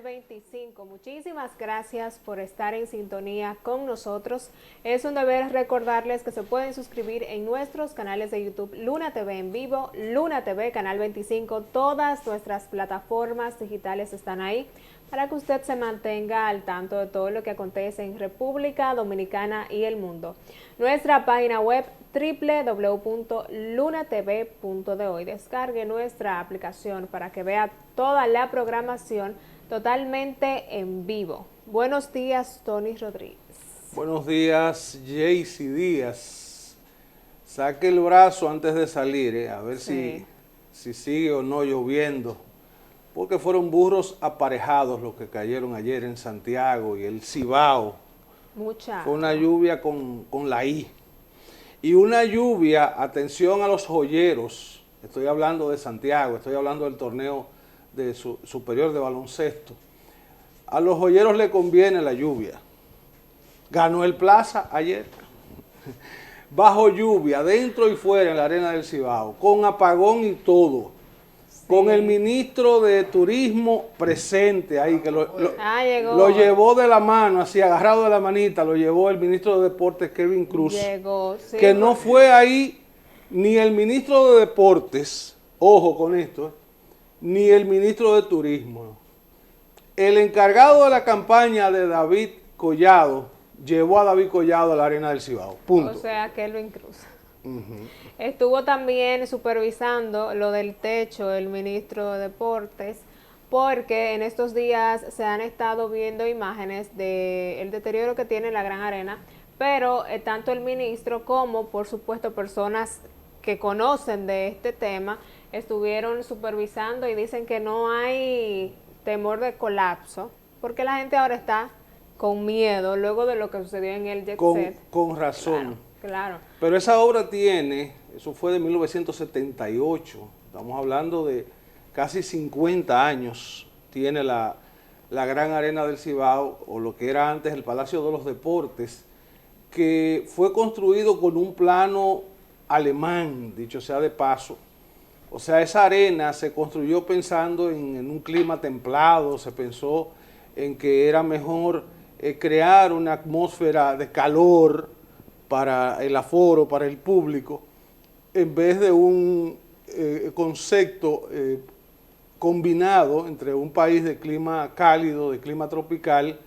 Canal 25. Muchísimas gracias por estar en sintonía con nosotros. Es un deber recordarles que se pueden suscribir en nuestros canales de YouTube, Luna TV en vivo, Luna TV, Canal 25. Todas nuestras plataformas digitales están ahí para que usted se mantenga al tanto de todo lo que acontece en República Dominicana y el mundo. Nuestra página web www.lunatv.de. Descargue nuestra aplicación para que vea toda la programación totalmente en vivo. Buenos días, Tony Rodríguez. Buenos días, Jaycee Díaz. Saque el brazo antes de salir, a ver si sigue o no lloviendo, porque fueron burros aparejados los que cayeron ayer en Santiago y el Cibao. Fue una lluvia con la I. Y una lluvia, atención a los joyeros, estoy hablando de Santiago, estoy hablando del torneo superior de baloncesto. A los joyeros le conviene la lluvia. Ganó el Plaza ayer, bajo lluvia, dentro y fuera en la arena del Cibao, con apagón y todo. Con el ministro de Turismo presente ahí, que lo llevó de la mano, así agarrado de la manita, lo llevó el ministro de Deportes, Kevin Cruz. Llegó, sí, que no fue ahí ni el ministro de Deportes, ojo con esto, ni el ministro de Turismo. El encargado de la campaña de David Collado llevó a David Collado a la arena del Cibao. Punto. O sea, Kevin Cruz. Estuvo también supervisando lo del techo el ministro de Deportes, porque en estos días se han estado viendo imágenes del deterioro que tiene la Gran Arena, pero tanto el ministro como, por supuesto, personas que conocen de este tema, estuvieron supervisando y dicen que no hay temor de colapso, porque la gente ahora está con miedo luego de lo que sucedió en el Jet Set. Con razón. Claro. Pero esa obra tiene, eso fue de 1978, estamos hablando de casi 50 años, tiene la Gran Arena del Cibao, o lo que era antes el Palacio de los Deportes, que fue construido con un plano alemán, dicho sea de paso. O sea, esa arena se construyó pensando en un clima templado, se pensó en que era mejor crear una atmósfera de calor para el aforo, para el público, en vez de un concepto combinado entre un país de clima cálido, de clima tropical,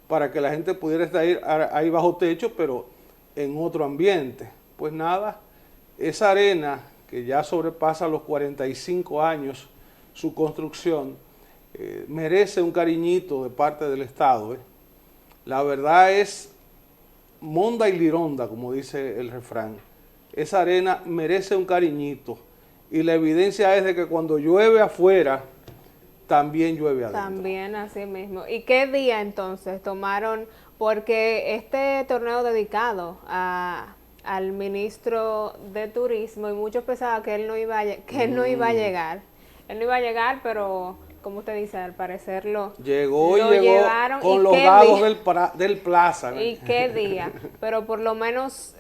para que la gente pudiera estar ahí bajo techo, pero en otro ambiente. Pues nada, esa arena que ya sobrepasa los 45 años, su construcción, merece un cariñito de parte del Estado. La verdad es monda y lironda, como dice el refrán. Esa arena merece un cariñito, y la evidencia es de que cuando llueve afuera, también llueve adentro. También así mismo. ¿Y qué día entonces tomaron? Porque este torneo dedicado al ministro de Turismo, y muchos pensaban que él no iba a llegar. Él no iba a llegar, pero como usted dice, al parecer lo llevaron con los dados del Plaza. ¿Y qué día? Pero por lo menos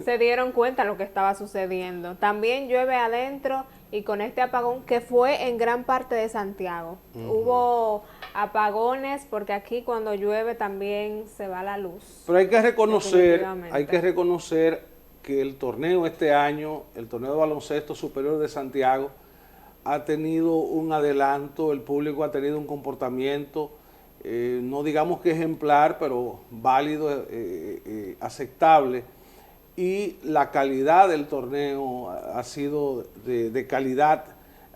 se dieron cuenta de lo que estaba sucediendo. También llueve adentro, y con este apagón que fue en gran parte de Santiago. Hubo apagones porque aquí cuando llueve también se va la luz. Pero hay que reconocer que el torneo este año, el torneo de baloncesto superior de Santiago, ha tenido un adelanto, el público ha tenido un comportamiento, no digamos que ejemplar, pero válido, aceptable, y la calidad del torneo ha sido de calidad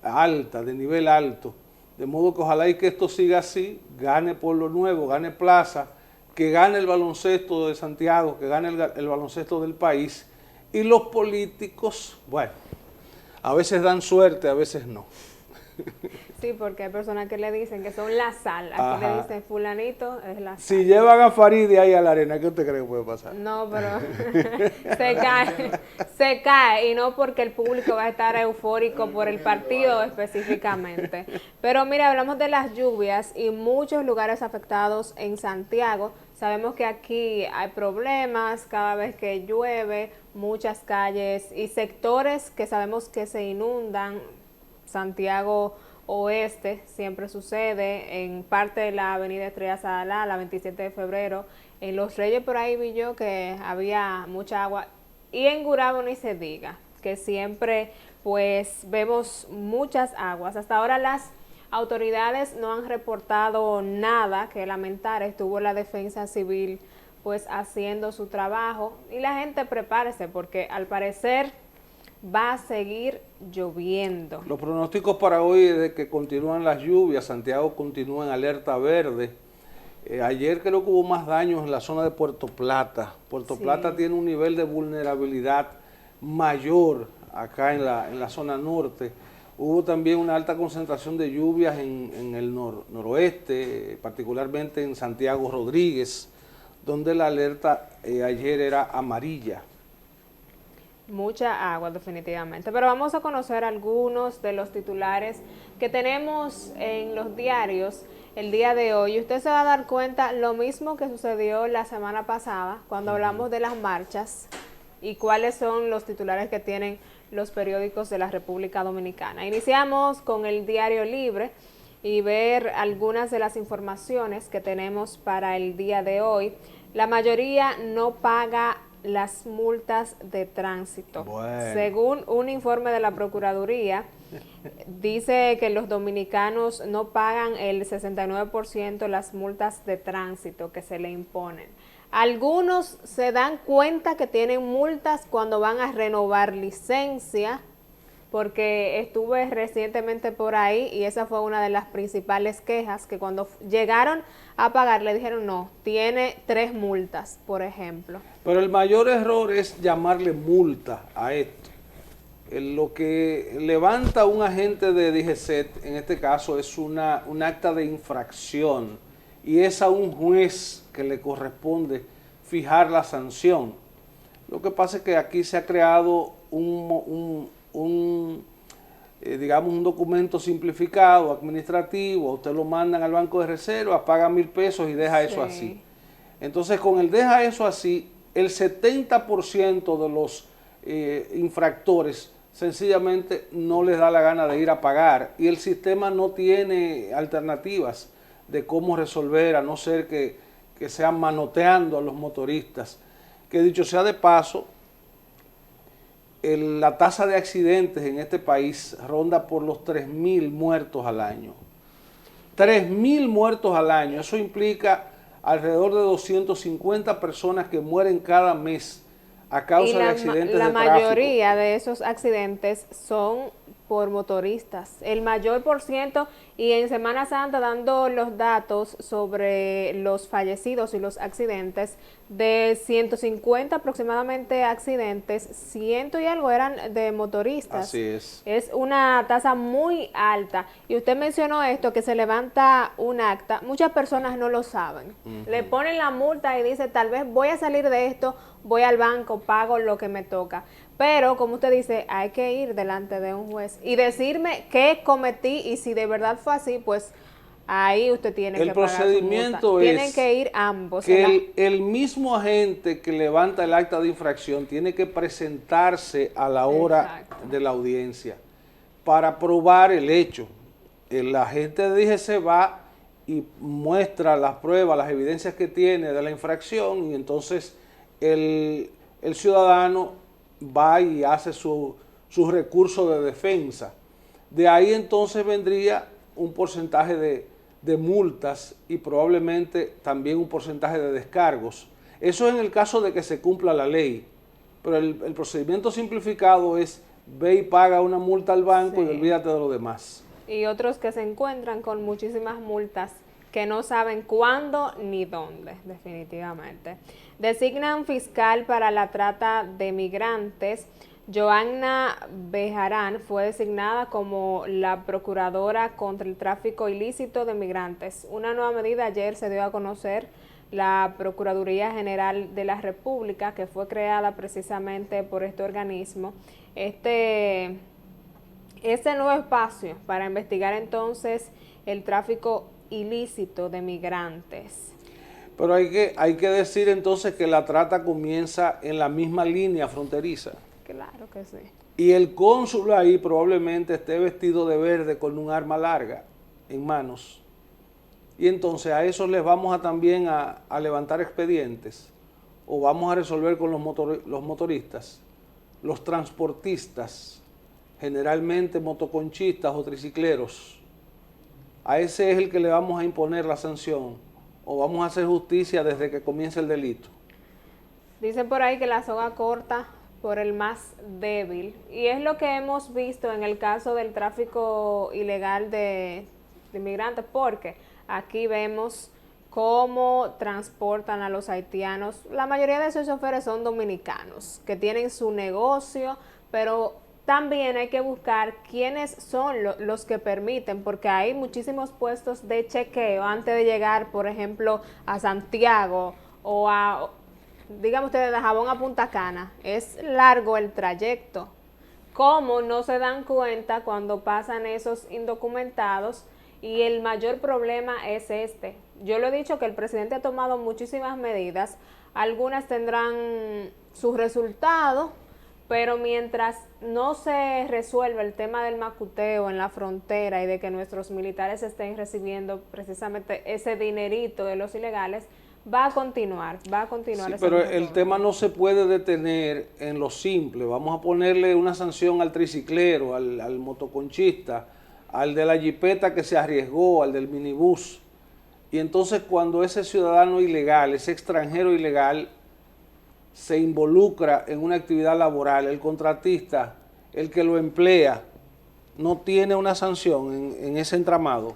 alta, de nivel alto, de modo que ojalá y que esto siga así, gane Pueblo Nuevo, gane Plaza, que gane el baloncesto de Santiago, que gane el baloncesto del país, y los políticos, bueno, a veces dan suerte, a veces no. Sí, porque hay personas que le dicen que son la sal. Aquí le dicen fulanito es la sal. Si llevan a Faride ahí a la arena, ¿qué usted cree que puede pasar? No, pero se cae, y no porque el público va a estar eufórico por el partido específicamente. Pero mira, hablamos de las lluvias y muchos lugares afectados en Santiago. Sabemos que aquí hay problemas cada vez que llueve, muchas calles y sectores que sabemos que se inundan. Santiago oeste siempre sucede, en parte de la avenida Estrella Sadalá, la 27 de febrero, en Los Reyes por ahí vi yo que había mucha agua, y en Gurabo ni se diga, que siempre pues vemos muchas aguas. Hasta ahora las autoridades no han reportado nada que lamentar, estuvo la defensa civil pues haciendo su trabajo, y la gente prepárese porque al parecer va a seguir lloviendo. Los pronósticos para hoy es de que continúan las lluvias, Santiago continúa en alerta verde. Ayer creo que hubo más daños en la zona de Puerto Plata. Puerto Plata tiene un nivel de vulnerabilidad mayor acá en la zona norte. Hubo también una alta concentración de lluvias en el noroeste, particularmente en Santiago Rodríguez, donde la alerta ayer era amarilla. Mucha agua definitivamente, pero vamos a conocer algunos de los titulares que tenemos en los diarios el día de hoy. Usted se va a dar cuenta lo mismo que sucedió la semana pasada cuando hablamos de las marchas y cuáles son los titulares que tienen los periódicos de la República Dominicana. Iniciamos con el Diario Libre y ver algunas de las informaciones que tenemos para el día de hoy. La mayoría no paga las multas de tránsito. Bueno. Según un informe de la Procuraduría, dice que los dominicanos no pagan el 69% las multas de tránsito que se le imponen. Algunos se dan cuenta que tienen multas cuando van a renovar licencia, porque estuve recientemente por ahí y esa fue una de las principales quejas, que cuando llegaron a pagar le dijeron no, tiene 3 multas, por ejemplo. Pero el mayor error es llamarle multa a esto. Lo que levanta un agente de DGCET, en este caso, es un acta de infracción, y es a un juez que le corresponde fijar la sanción. Lo que pasa es que aquí se ha creado digamos un documento simplificado, administrativo, usted lo mandan al banco de reserva, paga 1,000 pesos y deja eso así. Entonces, con el deja eso así, el 70% de los infractores sencillamente no les da la gana de ir a pagar, y el sistema no tiene alternativas de cómo resolver, a no ser que sean manoteando a los motoristas, que dicho sea de paso, la tasa de accidentes en este país ronda por los 3,000 muertos al año. 3,000 muertos al año, eso implica alrededor de 250 personas que mueren cada mes a causa de accidentes de tráfico. La mayoría de esos accidentes son por motoristas, el mayor por ciento, y en Semana Santa dando los datos sobre los fallecidos y los accidentes, de 150 aproximadamente accidentes, 100 y algo eran de motoristas. Así es. Es una tasa muy alta, y usted mencionó esto, que se levanta un acta, muchas personas no lo saben, le ponen la multa y dice tal vez voy a salir de esto, voy al banco, pago lo que me toca. Pero, como usted dice, hay que ir delante de un juez y decirme qué cometí, y si de verdad fue así, pues ahí usted tiene que pagar su multa. El procedimiento es tienen que ir ambos. Que el mismo agente que levanta el acta de infracción tiene que presentarse a la hora de la audiencia para probar el hecho. El agente de DGC va y muestra las pruebas, las evidencias que tiene de la infracción, y entonces el ciudadano va y hace su recurso de defensa. De ahí entonces vendría un porcentaje de multas y probablemente también un porcentaje de descargos. Eso es en el caso de que se cumpla la ley, pero el procedimiento simplificado es ve y paga una multa al banco y olvídate de lo demás. Y otros que se encuentran con muchísimas multas que no saben cuándo ni dónde, definitivamente. Designan fiscal para la trata de migrantes. Joanna Bejarán fue designada como la procuradora contra el tráfico ilícito de migrantes. Una nueva medida ayer se dio a conocer. La Procuraduría General de la República, que fue creada precisamente por este organismo, este nuevo espacio para investigar entonces el tráfico ilícito de migrantes. Pero hay que decir entonces que la trata comienza en la misma línea fronteriza. Claro que sí. y el cónsul ahí probablemente esté vestido de verde con un arma larga en manos. Y entonces a eso les vamos a también a levantar expedientes, o vamos a resolver con los motoristas, los transportistas, generalmente motoconchistas o tricicleros. A ese es el que le vamos a imponer la sanción, o vamos a hacer justicia desde que comience el delito. Dicen por ahí que la soga corta por el más débil, y es lo que hemos visto en el caso del tráfico ilegal de inmigrantes, porque aquí vemos cómo transportan a los haitianos. La mayoría de esos choferes son dominicanos, que tienen su negocio, pero también hay que buscar quiénes son los que permiten, porque hay muchísimos puestos de chequeo antes de llegar, por ejemplo, a Santiago o a, digamos ustedes, de Jabón a Punta Cana. Es largo el trayecto. ¿Cómo no se dan cuenta cuando pasan esos indocumentados? Y el mayor problema es este. Yo lo he dicho que el presidente ha tomado muchísimas medidas, algunas tendrán sus resultados, pero mientras no se resuelva el tema del macuteo en la frontera y de que nuestros militares estén recibiendo precisamente ese dinerito de los ilegales, va a continuar Sí, pero el tema no se puede detener en lo simple. Vamos a ponerle una sanción al triciclero, al motoconchista, al de la jipeta que se arriesgó, al del minibús. Y entonces cuando ese ciudadano ilegal, ese extranjero ilegal, se involucra en una actividad laboral, el contratista, el que lo emplea, no tiene una sanción en ese entramado.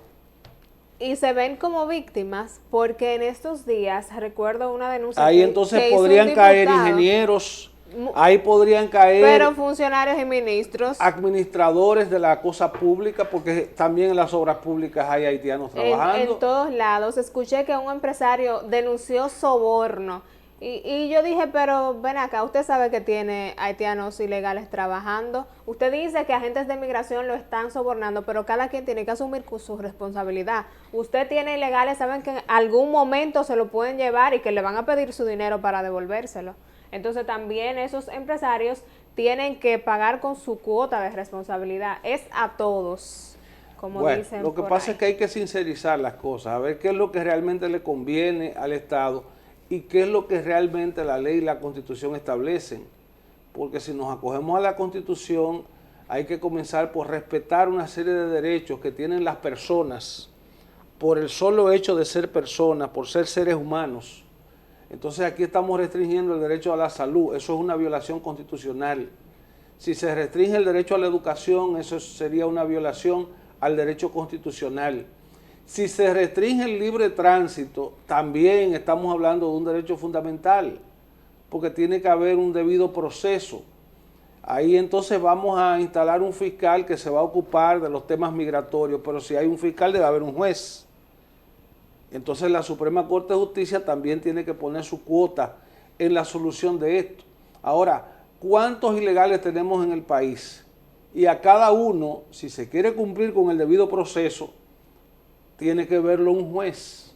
Y se ven como víctimas porque en estos días, recuerdo una denuncia ahí entonces que podrían caer ingenieros, ahí podrían caer, pero funcionarios y ministros, administradores de la cosa pública, porque también en las obras públicas hay haitianos trabajando. En todos lados. Escuché que un empresario denunció soborno y yo dije, pero ven acá, usted sabe que tiene haitianos ilegales trabajando, usted dice que agentes de migración lo están sobornando, pero cada quien tiene que asumir su responsabilidad. Usted tiene ilegales, saben que en algún momento se lo pueden llevar y que le van a pedir su dinero para devolvérselo. Entonces también esos empresarios tienen que pagar con su cuota de responsabilidad. Es a todos, como bueno, dicen. Lo que pasa es que hay que sincerizar las cosas, a ver qué es lo que realmente le conviene al Estado y qué es lo que realmente la ley y la Constitución establecen. Porque si nos acogemos a la Constitución, hay que comenzar por respetar una serie de derechos que tienen las personas por el solo hecho de ser personas, por ser seres humanos. Entonces aquí estamos restringiendo el derecho a la salud, eso es una violación constitucional. Si se restringe el derecho a la educación, eso sería una violación al derecho constitucional. Si se restringe el libre tránsito, también estamos hablando de un derecho fundamental, porque tiene que haber un debido proceso. Ahí entonces vamos a instalar un fiscal que se va a ocupar de los temas migratorios, pero si hay un fiscal debe haber un juez. Entonces la Suprema Corte de Justicia también tiene que poner su cuota en la solución de esto. Ahora, ¿cuántos ilegales tenemos en el país? Y a cada uno, si se quiere cumplir con el debido proceso, tiene que verlo un juez.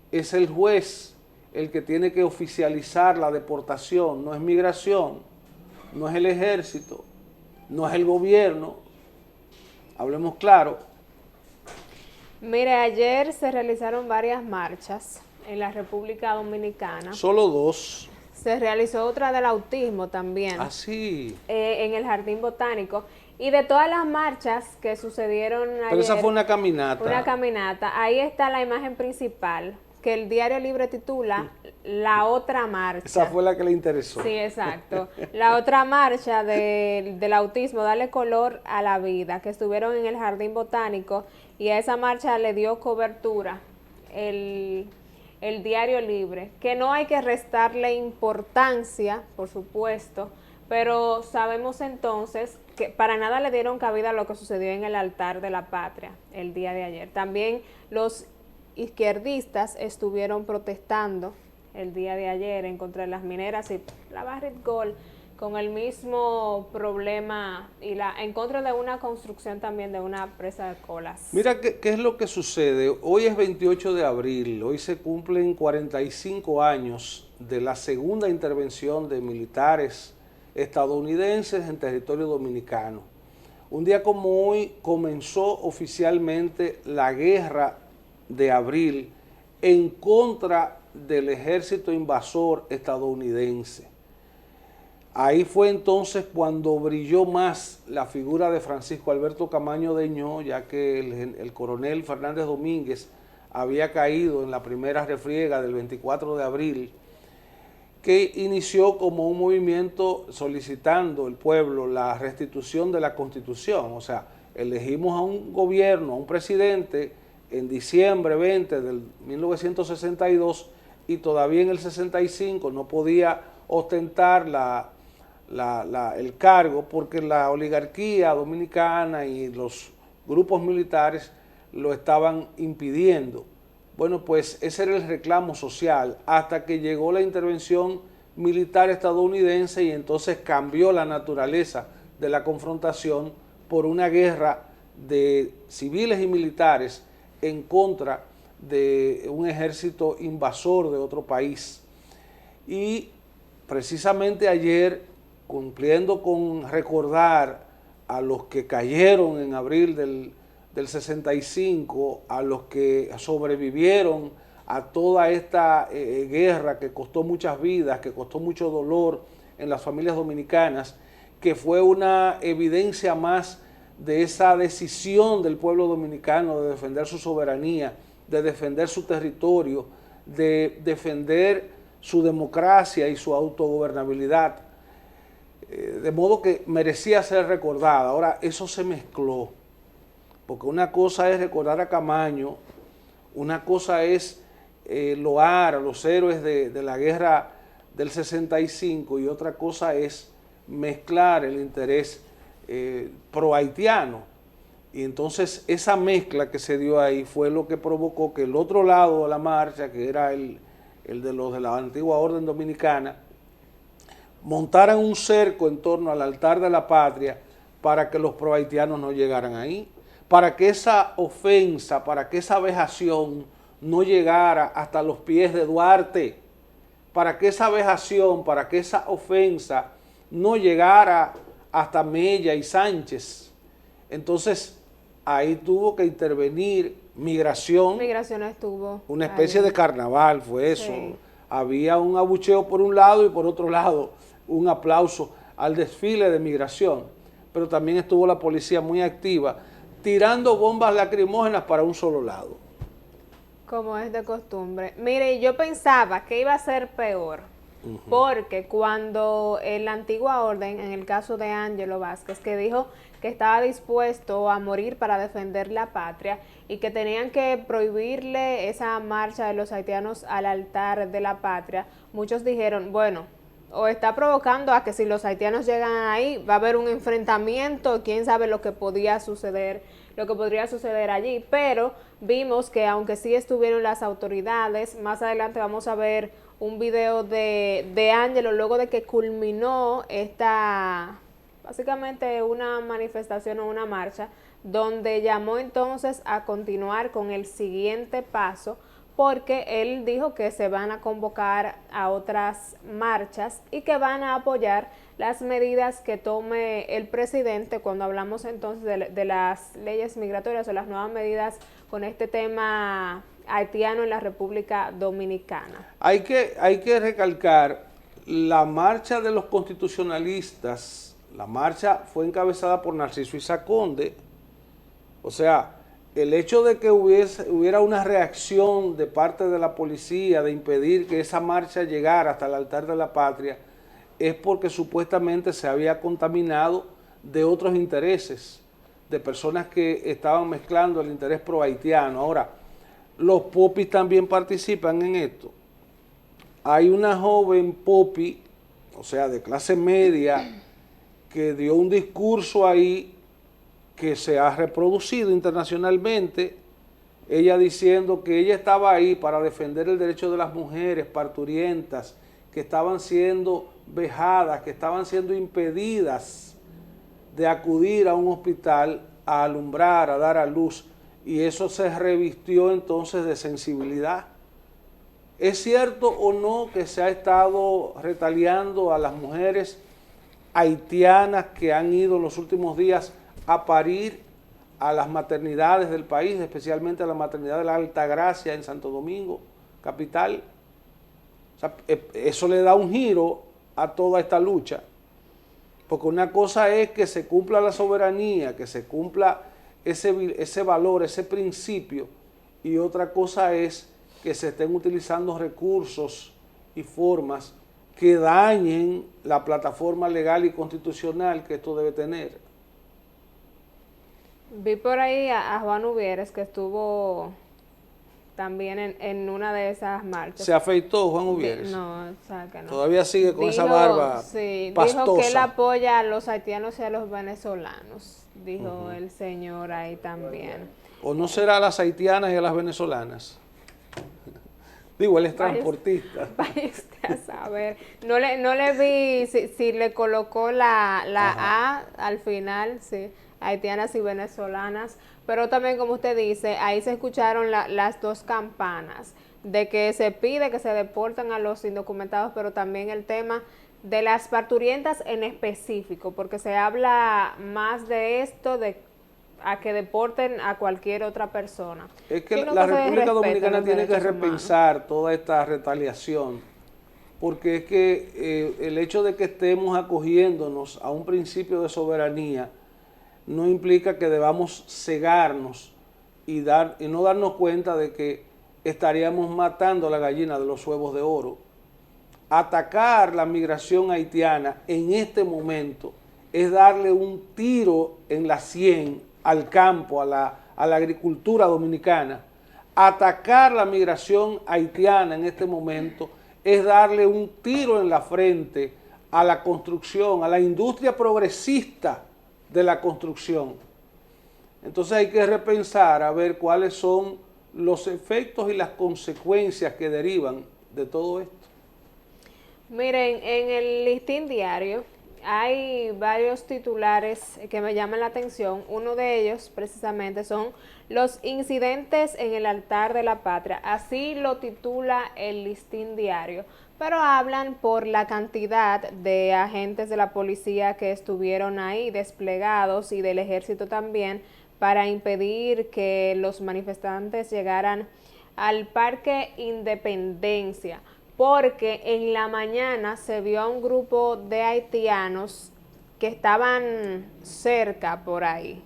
Es el juez el que tiene que oficializar la deportación, no es migración, no es el ejército, no es el gobierno. Hablemos claro. Mire, ayer se realizaron varias marchas en la República Dominicana. Solo dos. Se realizó otra del autismo también. Ah, sí. En el Jardín Botánico. Y de todas las marchas que sucedieron ayer. Pero esa fue una caminata. Una caminata. Ahí está la imagen principal, que el Diario Libre titula La Otra Marcha. Esa fue la que le interesó. Sí, exacto. La otra marcha del autismo, Dale Color a la Vida, que estuvieron en el Jardín Botánico, y a esa marcha le dio cobertura el Diario Libre, que no hay que restarle importancia, por supuesto, pero sabemos entonces que para nada le dieron cabida a lo que sucedió en el altar de la patria el día de ayer. También los izquierdistas estuvieron protestando el día de ayer en contra de las mineras y la Barrick Gold, con el mismo problema y en contra de una construcción también de una presa de colas. Mira qué es lo que sucede. Hoy es 28 de abril, hoy se cumplen 45 años de la segunda intervención de militares estadounidenses en territorio dominicano. Un día como hoy comenzó oficialmente la guerra de abril en contra del ejército invasor estadounidense. Ahí fue entonces cuando brilló más la figura de Francisco Alberto Camaño Deñó, ya que el coronel Fernández Domínguez había caído en la primera refriega del 24 de abril, que inició como un movimiento solicitando el pueblo la restitución de la Constitución. O sea, elegimos a un gobierno, a un presidente en diciembre 20 del 1962 y todavía en el 65 no podía ostentar el cargo porque la oligarquía dominicana y los grupos militares lo estaban impidiendo. Bueno, pues ese era el reclamo social hasta que llegó la intervención militar estadounidense y entonces cambió la naturaleza de la confrontación por una guerra de civiles y militares en contra de un ejército invasor de otro país. Y precisamente ayer, cumpliendo con recordar a los que cayeron en abril del 65, a los que sobrevivieron a toda esta guerra que costó muchas vidas, que costó mucho dolor en las familias dominicanas, que fue una evidencia más de esa decisión del pueblo dominicano de defender su soberanía, de defender su territorio, de defender su democracia y su autogobernabilidad. De modo que merecía ser recordada. Ahora, eso se mezcló, porque una cosa es recordar a Camaño, una cosa es loar a los héroes de la guerra del 65 y otra cosa es mezclar el interés pro-haitiano. Y entonces esa mezcla que se dio ahí fue lo que provocó que el otro lado de la marcha, que era el de los de la antigua orden dominicana, montaran un cerco en torno al altar de la patria para que los pro-haitianos no llegaran ahí, para que esa ofensa, para que esa vejación no llegara hasta los pies de Duarte, para que esa vejación, para que esa ofensa no llegara hasta Mella y Sánchez. Entonces, ahí tuvo que intervenir Migración. Migración estuvo. Una especie de carnaval fue eso. Sí. Había un abucheo por un lado y por otro lado un aplauso al desfile de Migración. Pero también estuvo la policía muy activa, tirando bombas lacrimógenas para un solo lado. Como es de costumbre. Mire, yo pensaba que iba a ser peor, porque cuando en la antigua orden, en el caso de Ángelo Vázquez, que dijo que estaba dispuesto a morir para defender la patria y que tenían que prohibirle esa marcha de los haitianos al altar de la patria, muchos dijeron, bueno, o está provocando a que si los haitianos llegan ahí va a haber un enfrentamiento, quién sabe lo que podría suceder allí, pero vimos que aunque sí estuvieron las autoridades, más adelante vamos a ver un video de Ángelo luego de que culminó esta, básicamente una manifestación o una marcha, donde llamó entonces a continuar con el siguiente paso, porque él dijo que se van a convocar a otras marchas y que van a apoyar las medidas que tome el presidente cuando hablamos entonces de las leyes migratorias o las nuevas medidas con este tema haitiano en la República Dominicana. Hay que recalcar la marcha de los constitucionalistas. La marcha fue encabezada por Narciso Isaac Conde. O sea, el hecho de que hubiera una reacción de parte de la policía de impedir que esa marcha llegara hasta el altar de la patria es porque supuestamente se había contaminado de otros intereses, de personas que estaban mezclando el interés pro-haitiano. Ahora, los popis también participan en esto. Hay una joven popi, o sea, de clase media, que dio un discurso ahí que se ha reproducido internacionalmente, ella diciendo que ella estaba ahí para defender el derecho de las mujeres parturientas que estaban siendo vejadas, que estaban siendo impedidas de acudir a un hospital a alumbrar, a dar a luz, y eso se revistió entonces de sensibilidad. ¿Es cierto o no que se ha estado retaliando a las mujeres haitianas que han ido en los últimos días a parir a las maternidades del país, especialmente a la maternidad de la Altagracia en Santo Domingo, capital. O sea, eso le da un giro a toda esta lucha, porque una cosa es que se cumpla la soberanía, que se cumpla ese valor, ese principio, y otra cosa es que se estén utilizando recursos y formas que dañen la plataforma legal y constitucional que esto debe tener. Vi por ahí a Juan Uvieres, que estuvo también en una de esas marchas. ¿Se afeitó Juan Uvieres? No, o sea que no. Todavía sigue con esa barba pastosa. Dijo que él apoya a los haitianos y a los venezolanos, dijo el señor ahí también. ¿O no será a las haitianas y a las venezolanas? Digo, él es transportista. Vaya usted a saber. No le vi si le colocó la A al final, sí, haitianas y venezolanas, pero también, como usted dice, ahí se escucharon las dos campanas de que se pide que se deporten a los indocumentados, pero también el tema de las parturientas en específico, porque se habla más de esto, a que deporten a cualquier otra persona. Es que la República Dominicana tiene que repensar toda esta retaliación, porque es que el hecho de que estemos acogiéndonos a un principio de soberanía no implica que debamos cegarnos y no darnos cuenta de que estaríamos matando a la gallina de los huevos de oro. Atacar la migración haitiana en este momento es darle un tiro en la sien al campo, a la agricultura dominicana. Atacar la migración haitiana en este momento es darle un tiro en la frente a la construcción, a la industria progresista de la construcción. Entonces hay que repensar a ver cuáles son los efectos y las consecuencias que derivan de todo esto. Miren, en el Listín Diario hay varios titulares que me llaman la atención. Uno de ellos precisamente son los incidentes en el altar de la patria. Así lo titula el Listín Diario, pero hablan por la cantidad de agentes de la policía que estuvieron ahí desplegados y del ejército también para impedir que los manifestantes llegaran al Parque Independencia, porque en la mañana se vio a un grupo de haitianos que estaban cerca por ahí,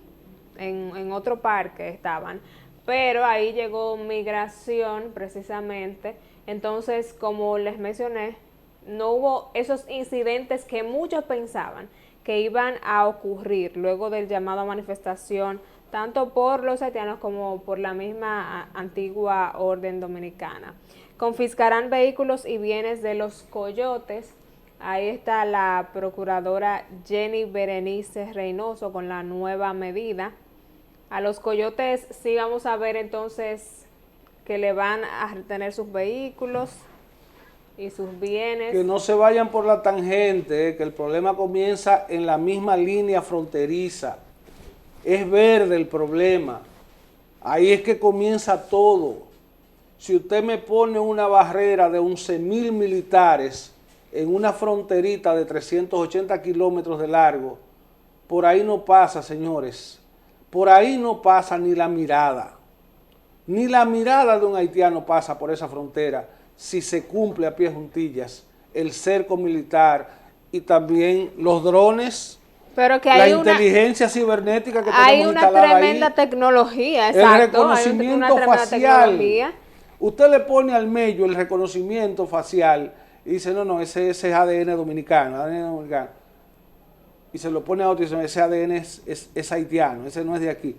en otro parque estaban, pero ahí llegó migración precisamente. Entonces, como les mencioné, no hubo esos incidentes que muchos pensaban que iban a ocurrir luego del llamado a manifestación, tanto por los haitianos como por la misma antigua orden dominicana. Confiscarán vehículos y bienes de los coyotes. Ahí está la procuradora Jenny Berenice Reynoso con la nueva medida. A los coyotes sí vamos a ver entonces que le van a retener sus vehículos y sus bienes. Que no se vayan por la tangente, que el problema comienza en la misma línea fronteriza. Es verde el problema. Ahí es que comienza todo. Si usted me pone una barrera de 11,000 militares en una fronterita de 380 kilómetros de largo, por ahí no pasa, señores. Por ahí no pasa ni la mirada. Ni la mirada de un haitiano pasa por esa frontera si se cumple a pie juntillas el cerco militar y también los drones, pero que hay inteligencia cibernética que tenemos hay una instalada tremenda ahí, tecnología, exacto, el reconocimiento facial. Usted le pone al medio el reconocimiento facial y dice, no, ese es ADN dominicano, y se lo pone a otro y dice, ese ADN es haitiano, ese no es de aquí.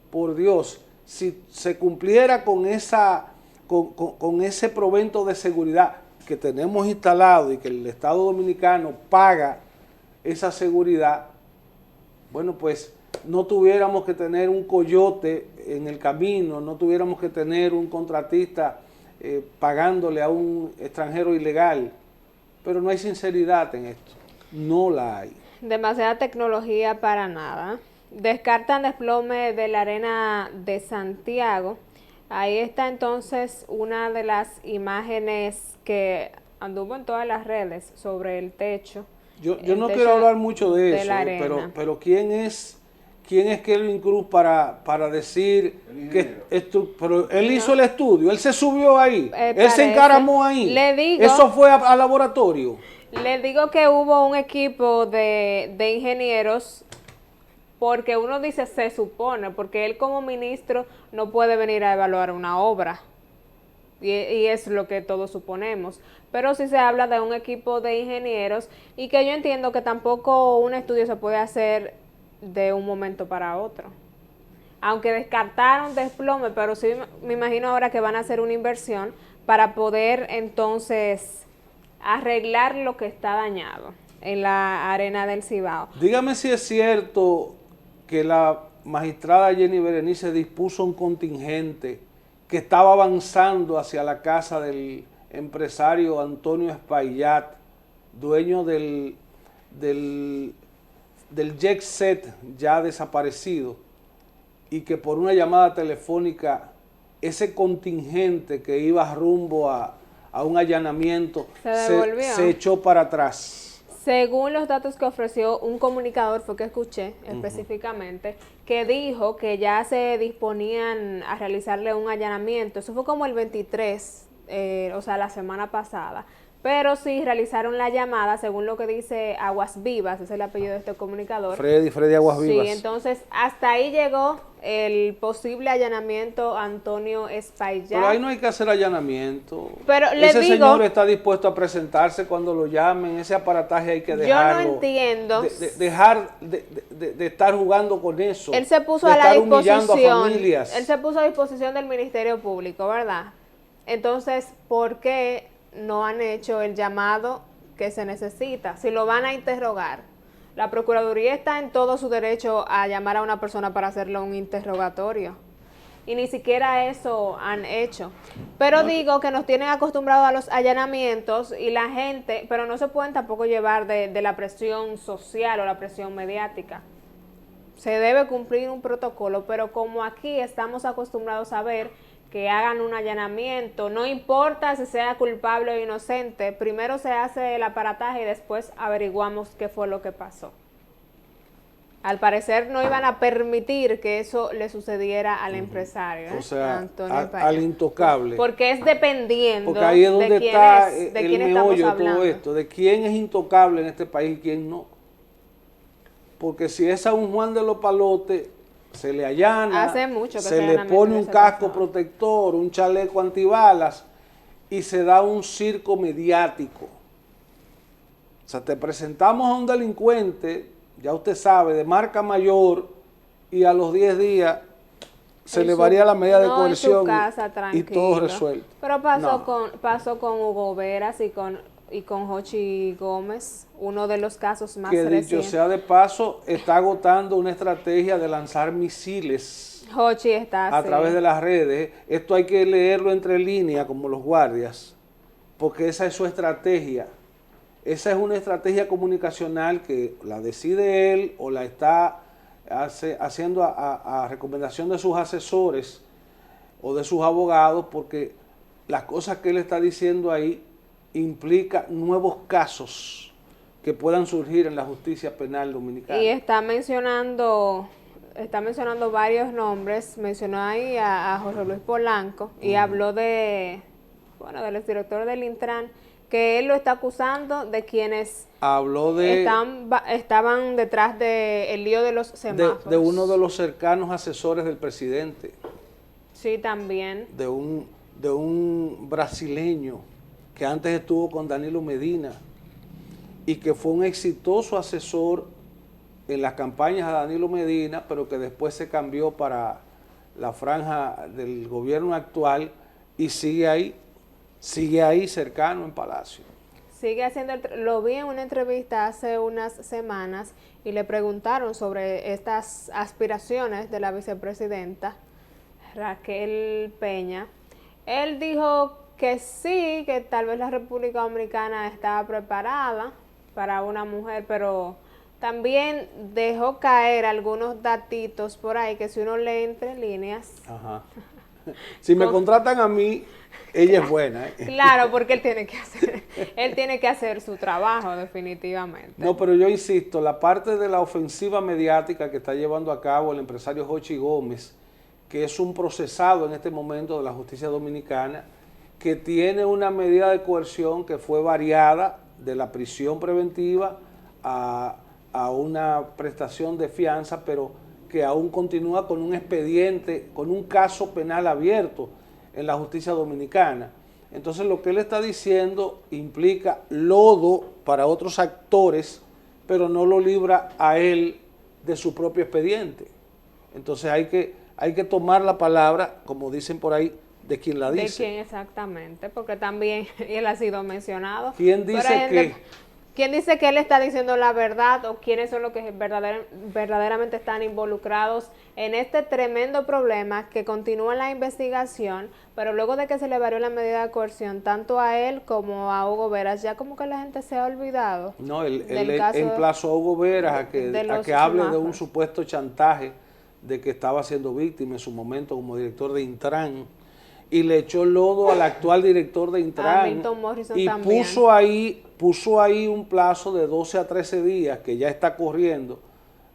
Por Dios, si se cumpliera con ese provento de seguridad que tenemos instalado y que el Estado Dominicano paga esa seguridad, bueno, pues no tuviéramos que tener un coyote en el camino, no tuviéramos que tener un contratista pagándole a un extranjero ilegal, pero no hay sinceridad en esto, no la hay. Demasiada tecnología para nada. Descartan desplome de la arena de Santiago. Ahí está entonces una de las imágenes que anduvo en todas las redes sobre el techo Yo no quiero hablar mucho de eso, pero ¿quién es Kelvin Cruz para decir que esto? Pero él hizo el estudio, él se subió ahí, él se encaramó ahí. Le digo, eso fue al laboratorio. Le digo que hubo un equipo de ingenieros, porque uno dice se supone, porque él como ministro no puede venir a evaluar una obra. Y es lo que todos suponemos. Pero sí se habla de un equipo de ingenieros y que yo entiendo que tampoco un estudio se puede hacer de un momento para otro. Aunque descartaron desplome, pero sí me imagino ahora que van a hacer una inversión para poder entonces arreglar lo que está dañado en la arena del Cibao. Dígame si es cierto que la magistrada Jenny Berenice dispuso un contingente que estaba avanzando hacia la casa del empresario Antonio Espaillat, dueño del Jet Set ya desaparecido, y que por una llamada telefónica ese contingente que iba rumbo a un allanamiento se echó para atrás. Según los datos que ofreció un comunicador, fue que escuché específicamente, que dijo que ya se disponían a realizarle un allanamiento. Eso fue como el 23, o sea, la semana pasada. Pero sí realizaron la llamada, según lo que dice Aguas Vivas, ese es el apellido de este comunicador. Freddy Aguas Vivas. Sí, entonces hasta ahí llegó el posible allanamiento Antonio Espaillat. Pero ahí no hay que hacer allanamiento. Pero ese señor está dispuesto a presentarse cuando lo llamen, ese aparataje hay que dejarlo. Yo no entiendo. Dejar de estar jugando con eso. Él se puso a la disposición. Él se puso a disposición del Ministerio Público, ¿verdad? Entonces, ¿por qué no han hecho el llamado que se necesita? Si lo van a interrogar, la Procuraduría está en todo su derecho a llamar a una persona para hacerle un interrogatorio, y ni siquiera eso han hecho. Pero digo que nos tienen acostumbrados a los allanamientos y la gente, pero no se pueden tampoco llevar de la presión social o la presión mediática. Se debe cumplir un protocolo, pero como aquí estamos acostumbrados a ver que hagan un allanamiento, no importa si sea culpable o inocente, primero se hace el aparataje y después averiguamos qué fue lo que pasó. Al parecer no iban a permitir que eso le sucediera al empresario, o sea, Antonio al intocable. Porque es dependiendo porque ahí es donde está el meollo de todo esto, de quién es intocable en este país y quién no. Porque si es a un Juan de los Palotes, se le allana, se le pone un casco protector, un chaleco antibalas y se da un circo mediático. O sea, te presentamos a un delincuente, ya usted sabe, de marca mayor, y a los 10 días se le varía la medida de coerción y todo resuelto. Pero pasó con Hugo Veras y con Jochi Gómez, uno de los casos más recientes. Que dicho sea de paso, está agotando una estrategia de lanzar misiles Jochi está a través de las redes. Esto hay que leerlo entre líneas como los guardias, porque esa es su estrategia. Esa es una estrategia comunicacional que la decide él o la está haciendo a recomendación de sus asesores o de sus abogados, porque las cosas que él está diciendo ahí implica nuevos casos que puedan surgir en la justicia penal dominicana. Y está mencionando varios nombres, mencionó ahí a Jorge Luis Polanco y habló del exdirector del Intran, que él lo está acusando de quienes estaban detrás del lío de los semáforos. De uno de los cercanos asesores del presidente. Sí, también. De un brasileño que antes estuvo con Danilo Medina y que fue un exitoso asesor en las campañas a Danilo Medina, pero que después se cambió para la franja del gobierno actual y sigue ahí cercano en Palacio. Sigue haciendo, lo vi en una entrevista hace unas semanas y le preguntaron sobre estas aspiraciones de la vicepresidenta Raquel Peña. Él dijo que sí, que tal vez la República Dominicana estaba preparada para una mujer, pero también dejó caer algunos datitos por ahí que si uno lee entre líneas, Si me contratan a mí, ella es buena. Claro, porque él tiene que hacer su trabajo definitivamente. No, pero yo insisto, la parte de la ofensiva mediática que está llevando a cabo el empresario Jochi Gómez, que es un procesado en este momento de la justicia dominicana, que tiene una medida de coerción que fue variada de la prisión preventiva a una prestación de fianza, pero que aún continúa con un expediente, con un caso penal abierto en la justicia dominicana. Entonces lo que él está diciendo implica lodo para otros actores, pero no lo libra a él de su propio expediente. Entonces hay que tomar la palabra, como dicen por ahí, de quien la dice. De quién exactamente, porque también él ha sido mencionado. ¿Quién dice que? ¿Quién dice que él está diciendo la verdad o quiénes son los que verdaderamente están involucrados en este tremendo problema que continúa la investigación, pero luego de que se le varió la medida de coerción tanto a él como a Hugo Veras, ya como que la gente se ha olvidado? No, él emplazó a Hugo Veras a que hable de un supuesto chantaje de que estaba siendo víctima en su momento como director de Intran, y le echó lodo al actual director de Intran y también puso ahí un plazo de 12 a 13 días que ya está corriendo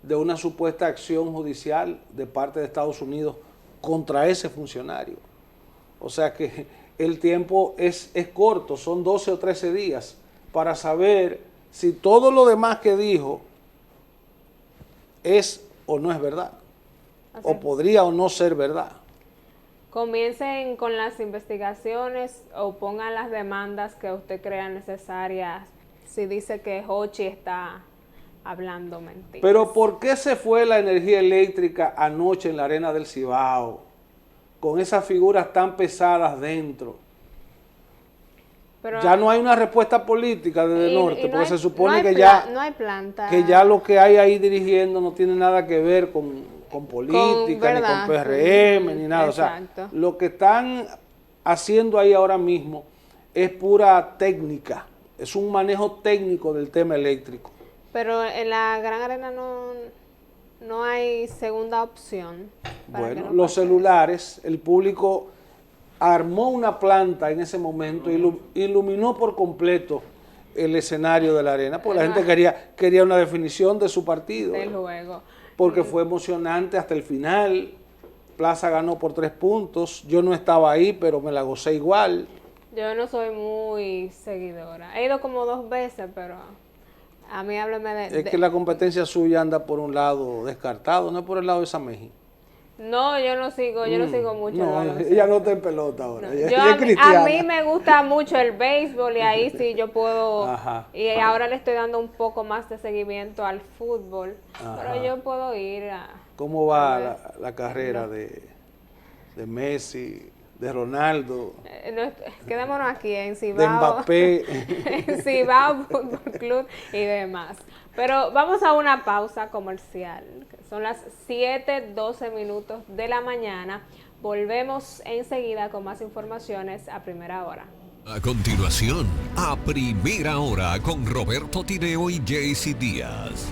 de una supuesta acción judicial de parte de Estados Unidos contra ese funcionario. O sea que el tiempo es corto, son 12 o 13 días para saber si todo lo demás que dijo es o no es verdad, o podría o no ser verdad. Comiencen con las investigaciones o pongan las demandas que usted crea necesarias si dice que Jochi está hablando mentiras. Pero ¿por qué se fue la energía eléctrica anoche en la Arena del Cibao con esas figuras tan pesadas dentro? Pero ya no hay una respuesta política desde el norte, porque se supone que ya no hay planta, que ya lo que hay ahí dirigiendo no tiene nada que ver con política, ni con PRM, ni nada. Exacto. O sea, lo que están haciendo ahí ahora mismo es pura técnica, es un manejo técnico del tema eléctrico. Pero en la Gran Arena no hay segunda opción. Bueno, los celulares, el público armó una planta en ese momento, iluminó por completo el escenario de la arena, porque la gente quería una definición de su partido. De luego. Porque fue emocionante hasta el final. Plaza ganó por 3 puntos. Yo no estaba ahí, pero me la gocé igual. Yo no soy muy seguidora. He ido como 2 veces, pero a mí háblame de... Es que la competencia suya anda por un lado descartado, no es por el lado de Sameji. No, yo no sigo mucho. No, ella no está en pelota ahora. No, ella es cristiana. A mí me gusta mucho el béisbol y ahí sí yo puedo. Ajá. Y ahora le estoy dando un poco más de seguimiento al fútbol. Ajá. Pero yo puedo ir a... ¿Cómo va la carrera de Messi, de Ronaldo? Quedémonos aquí en Cibao. De Mbappé. En Cibao Fútbol Club y demás. Pero vamos a una pausa comercial. Son las 7:12 minutos de la mañana. Volvemos enseguida con más informaciones a primera hora. A continuación, a primera hora con Roberto Tireo y Jaycee Díaz.